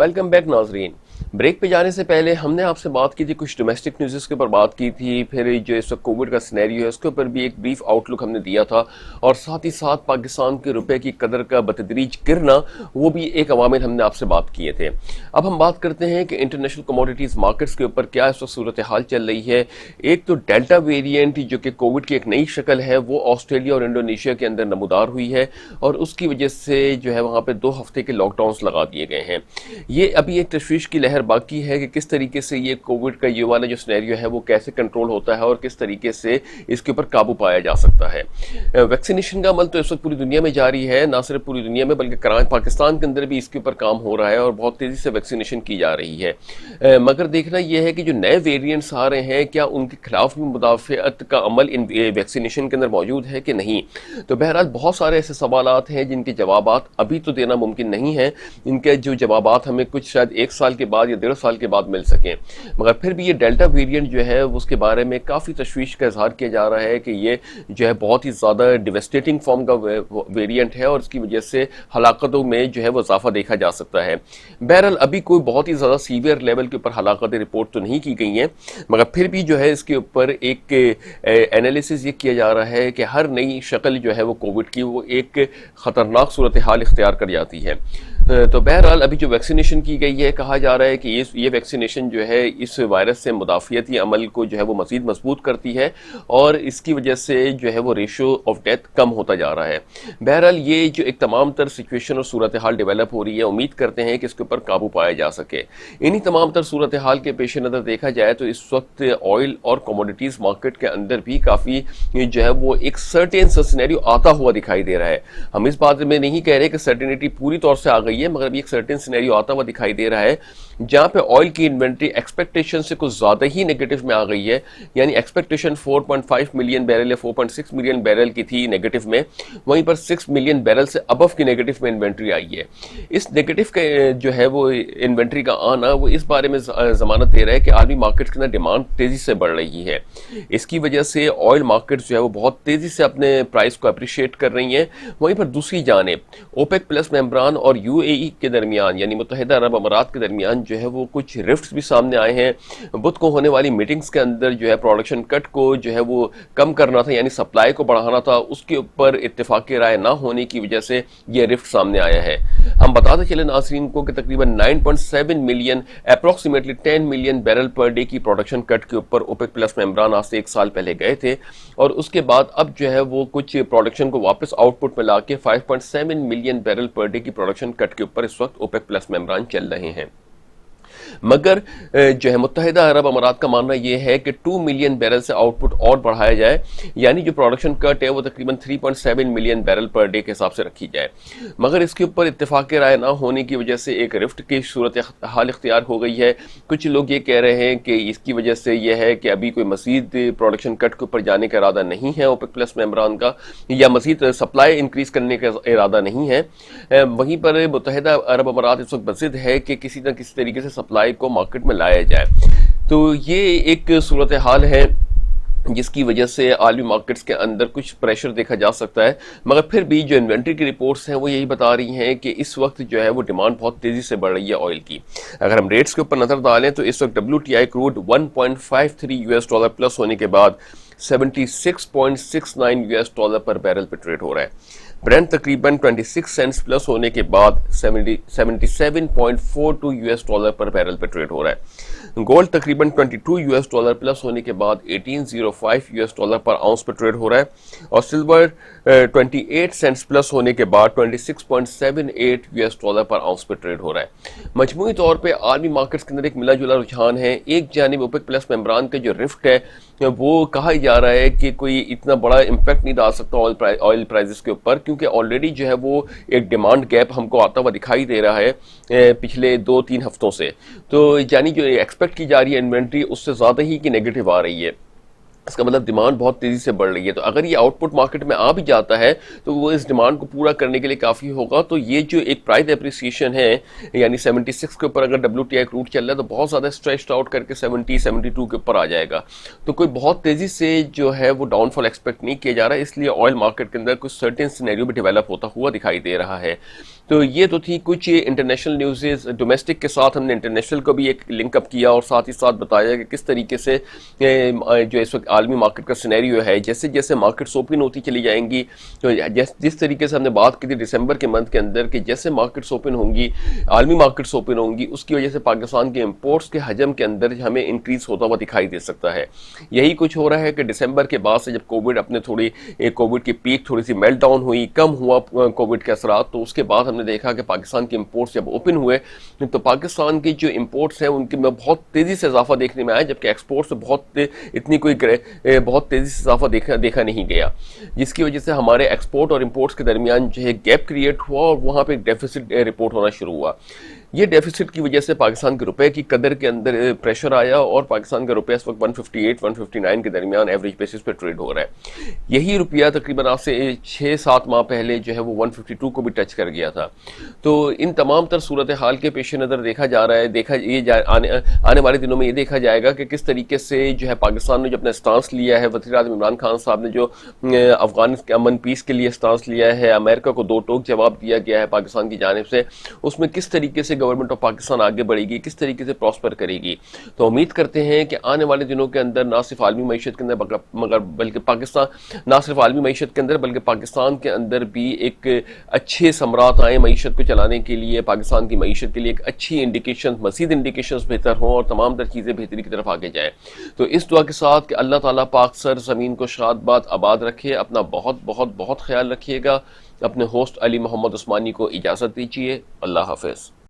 Welcome back नाजरीन। Break पे जाने से पहले हमने आपसे बात की थी कुछ डोमेस्टिक न्यूज़ के ऊपर बात की थी, फिर जो इस वक्त कोविड का सिनेरियो है उसके ऊपर भी एक ब्रीफ आउटलुक हमने दिया था, और साथ ही साथ पाकिस्तान के रुपए की कदर का बतदरीज गिरना, वो भी एक अवामिल हमने आपसे बात किए थे। अब हम बात करते हैं कि इंटरनेशनल कमोडिटीज़ मार्केट्स के ऊपर क्या इस वक्त सूरत हाल चल रही है। एक तो डेल्टा वेरिएंट जो कि कोविड की एक नई शक्ल है, वो ऑस्ट्रेलिया और इंडोनेशिया के अंदर नमूदार हुई है, और उसकी वजह से जो है वहाँ पर 2 हफ्ते के लॉकडाउन्स लगा दिए गए हैं। ये अभी एक तशवीश की लहर बाकी है कि किस तरीके से ये कोविड का ये वाला जो सिनेरियो है वो कैसे कंट्रोल होता है और किस तरीके से इसके ऊपर काबू पाया जा सकता है। वैक्सीनेशन का अमल तो इस वक्त पूरी दुनिया में जारी है, ना सिर्फ पूरी दुनिया में बल्कि पाकिस्तान के अंदर भी इसके ऊपर काम हो रहा है और बहुत तेज़ी से वैक्सीनेशन की जा रही है। मगर देखना यह है कि जो नए वेरिएंट्स आ रहे हैं, क्या उनके खिलाफ भी मुदाफ़अत का अमल इन वैक्सीनेशन के अंदर मौजूद है कि नहीं। तो बहरहाल बहुत सारे ऐसे सवालात हैं जिनके जवाबात अभी तो देना मुमकिन नहीं है। इनके जो जवाबात हमें कुछ शायद 1 साल के बाद या 1.5 साल के बाद मिल सकें, मगर फिर भी ये डेल्टा वेरिएंट जो है उसके बारे में काफ़ी तशवीश का इजहार किया जा रहा है कि ये जो है बहुत ही ज़्यादा डिवेस्टेटिंग फॉर्म का वेरिएंट है और इसकी वजह से हलाकतों में जो है वो इजाफा देखा जा सकता है। बहरहाल अभी कोई बहुत ही ज़्यादा सीवियर लेवल के ऊपर हलाकतें रिपोर्ट तो नहीं की गई हैं, मगर फिर भी जो है इसके ऊपर एक एनालिसिस ये किया जा रहा है कि हर नई शक्ल जो है वो कोविड की वो एक ख़तरनाक सूरत हाल इख्तियार कर जाती है। तो बहरहाल अभी जो वैक्सीनेशन की गई है, कहा जा रहा है कि ये वैक्सीनेशन जो है इस वायरस से मुदाफ़ियती अमल को जो है वो मज़ीद मजबूत करती है और इसकी वजह से जो है वो रेशो ऑफ डेथ कम होता जा रहा है। बहरहाल ये जो एक तमाम तर सिचुएशन और सूरत हाल डेवलप हो रही है, उम्मीद करते हैं कि इसके ऊपर काबू पाया जा सके। इन्हीं तमाम तर सूरत हाल के पेश नज़र देखा जाए तो इस वक्त ऑयल और कमोडिटीज़ मार्केट के अंदर भी काफ़ी जो है वो एक सर्टेन सिनेरियो आता हुआ दिखाई दे रहा है। हम इस बात में नहीं कह रहे कि सर्टेनिटी पूरी तौर से आ गई है, मगर भी एक सर्टेन सिनेरियो आता हुआ दिखाई दे रहा है जहां पे ऑयल की इन्वेंट्री एक्सपेक्टेशन से कुछ ज्यादा ही नेगेटिव में आ गई है। यानी एक्सपेक्टेशन 4.5 मिलियन बैरल या 4.6 मिलियन बैरल की थी नेगेटिव में, वहीं पर 6 मिलियन बैरल से अबव की नेगेटिव में इन्वेंट्री आई है। इस नेगेटिव के जो है वो इन्वेंट्री का आना वो इस बारे में जमानत दे रहा है कि आलमी मार्केट के अंदर डिमांड तेजी से बढ़ रही है। इसकी वजह से ऑयल मार्केट जो है वो बहुत तेजी से अपने प्राइस को अप्रिशिएट कर रही है। वहीं पर दूसरी जानिब ओपेक प्लस मेंबरान और यूएई के दरमियान यानी मुत्तहिदा अरब अमारात के दरमियान जो है वो कुछ रिफ्ट्स भी सामने आए हैं। बुध को होने वाली मीटिंग्स के अंदर जो है प्रोडक्शन कट को जो है वो कम करना था, यानी सप्लाई को बढ़ाना था, उसके ऊपर इत्तेफाकी राय ना होने की वजह से ये रिफ्ट सामने आया है। हम बताते चले नाज़रीन को कि तकरीबन 9.7 million approximately 10 million barrel per day की प्रोडक्शन कट के ऊपर ओपेक प्लस मेंबरान आज से 1 साल पहले गए थे, और उसके बाद अब जो है वो कुछ प्रोडक्शन को वापस आउटपुट में लाके 5.7 मिलियन बैरल पर डे की प्रोडक्शन कट के ऊपर इस वक्त ओपेक प्लस मेंबरान चल रहे हैं। मगर जो है मुत्तहिदा अरब अमारात का मानना यह है कि 2 मिलियन बैरल से आउटपुट और बढ़ाया जाए, यानी जो प्रोडक्शन कट है वो तकरीबन 3.7 मिलियन बैरल पर डे के हिसाब से रखी जाए। मगर इसके ऊपर इत्तेफाक राय ना होने की वजह से एक रिफ्ट की सूरत हाल इख्तियार हो गई है। कुछ लोग ये कह रहे हैं कि इसकी वजह से यह है कि अभी कोई मज़ीद प्रोडक्शन कट के ऊपर जाने का इरादा नहीं है ओपेक प्लस मेंबरान का, या मज़ीद सप्लाई इंक्रीज करने का इरादा नहीं है। वहीं पर मुत्तहिदा अरब अमारात इस वक्त बज़िद है कि किसी न किसी तरीके से सप्लाई को मार्केट में लाया जाए। तो ये एक सूरत हाल है जिसकी वजह से आलमी मार्केट्स के अंदर कुछ प्रेशर देखा जा सकता है। मगर फिर भी जो इन्वेंट्री की रिपोर्ट्स हैं वो यही बता रही हैं कि इस वक्त जो है वो डिमांड बहुत तेज़ी से बढ़ रही है ऑयल की। अगर हम रेट्स के ऊपर नज़र डालें तो इस वक्त WTI क्रूड $1.53 प्लस होने के बाद $76.69 पर बैरल पर ट्रेड हो रहा है। ब्रेंट तकरीबन 26 सेंट्स प्लस होने के बाद $77.42 पर बैरल पर ट्रेड हो रहा है। गोल्ड तकरीबन $22 प्लस होने के बाद $18.05 पर आउंस पर ट्रेड हो रहा है, और सिल्वर 28 सेंट्स प्लस होने के बाद $26.78 पर आउंस पर ट्रेड हो रहा है। मजमूई तौर पे आलमी मार्केट्स के अंदर एक मिला जुला रुझान है। एक जानिब ओपेक प्लस मेंबरान के जो रिफ्ट है वो कहा जा रहा है कि कोई इतना बड़ा इम्पैक्ट नहीं डाल सकता ऑयल प्राइसेस के ऊपर, क्योंकि ऑलरेडी जो है वो एक डिमांड गैप हमको आता हुआ दिखाई दे रहा है पिछले 2-3 हफ्तों से। तो यानी जो एक्सपेक्ट की जा रही है इन्वेंट्री उससे ज़्यादा ही की नेगेटिव आ रही है। इसका मतलब डिमांड बहुत तेज़ी से बढ़ रही है। तो अगर ये आउटपुट मार्केट में आ भी जाता है तो वो इस डिमांड को पूरा करने के लिए काफ़ी होगा। तो ये जो एक प्राइस एप्रिसिएशन है, यानी 76 के ऊपर अगर WTI क्रूड चल रहा है तो बहुत ज़्यादा स्ट्रेच्ड आउट करके 70-72 के ऊपर आ जाएगा। तो कोई बहुत तेज़ी से जो है वो डाउनफॉल एक्सपेक्ट नहीं किया जा रहा है, इसलिए ऑयल मार्केट के अंदर कुछ सर्टेन सिनेरियो भी डेवलप होता हुआ दिखाई दे रहा है। تو یہ تو تھی کچھ انٹرنیشنل نیوزز. ڈومیسٹک کے ساتھ ہم نے انٹرنیشنل کو بھی ایک لنک اپ کیا اور ساتھ ہی ساتھ بتایا کہ کس طریقے سے جو اس وقت عالمی مارکیٹ کا سینیریو ہے، جیسے جیسے مارکیٹس اوپن ہوتی چلی جائیں گی، تو جس طریقے سے ہم نے بات کی تھی دسمبر کے منتھ کے اندر کہ جیسے مارکیٹس اوپن ہوں گی، عالمی مارکیٹس اوپن ہوں گی، اس کی وجہ سے پاکستان کے امپورٹس کے حجم کے اندر ہمیں انکریز ہوتا ہوا دکھائی دے سکتا ہے. یہی کچھ ہو رہا ہے کہ دسمبر کے بعد سے جب کووڈ اپنے کووڈ کی پیک تھوڑی سی میلٹ ڈاؤن ہوئی، کم ہوا کووڈ کے اثرات، تو اس کے بعد ہم نے دیکھا کہ پاکستان کے امپورٹس جب اوپن ہوئے تو پاکستان کے جو امپورٹس ہیں ان کے میں بہت تیزی سے اضافہ دیکھنے میں آیا، جبکہ ایکسپورٹس بہت تیزی سے اضافہ دیکھا نہیں گیا، جس کی وجہ سے ہمارے ایکسپورٹ اور امپورٹس کے درمیان جو ہے گیپ کریٹ ہوا اور وہاں پہ ایک ڈیفیسٹ رپورٹ ہونا شروع ہوا. یہ ڈیفیسٹ کی وجہ سے پاکستان کے روپے کی قدر کے اندر پریشر آیا اور پاکستان کا روپیہ اس وقت 158 159 کے درمیان ایوریج بیسس پہ ٹریڈ ہو رہا ہے. یہی روپیہ تقریباً آج سے 6-7 ماہ پہلے جو ہے وہ 152 کو بھی ٹچ کر گیا تھا. تو ان تمام تر صورتحال کے پیش نظر دیکھا جا رہا ہے، آنے والے دنوں میں یہ دیکھا جائے گا کہ کس طریقے سے جو ہے پاکستان نے جو اپنا سٹانس لیا ہے، وزیر اعظم عمران خان صاحب نے جو افغان امن پیس کے لیے سٹانس لیا ہے، امریکہ کو دو ٹوک جواب دیا گیا ہے پاکستان کی جانب سے، اس میں کس طریقے سے گورنمنٹ آف پاکستان آگے بڑھے گی، کس طریقے سے پراسپر کرے گی. تو امید کرتے ہیں کہ آنے والے دنوں کے اندر نہ صرف عالمی معیشت کے اندر مگر بلکہ پاکستان کے اندر بھی ایک اچھے ثمرات آئیں معیشت کو چلانے کے لیے، پاکستان کی معیشت کے لیے ایک اچھی مزید انڈیکیشنز بہتر ہوں اور تمام تر چیزیں بہتری کی طرف آگے جائیں. تو اس دعا کے ساتھ کہ اللہ تعالیٰ پاک سر زمین کو شاد باد آباد رکھے. اپنا بہت بہت بہت خیال رکھیے گا. اپنے ہوسٹ علی محمد عثمانی کو اجازت دیجیے. اللہ حافظ.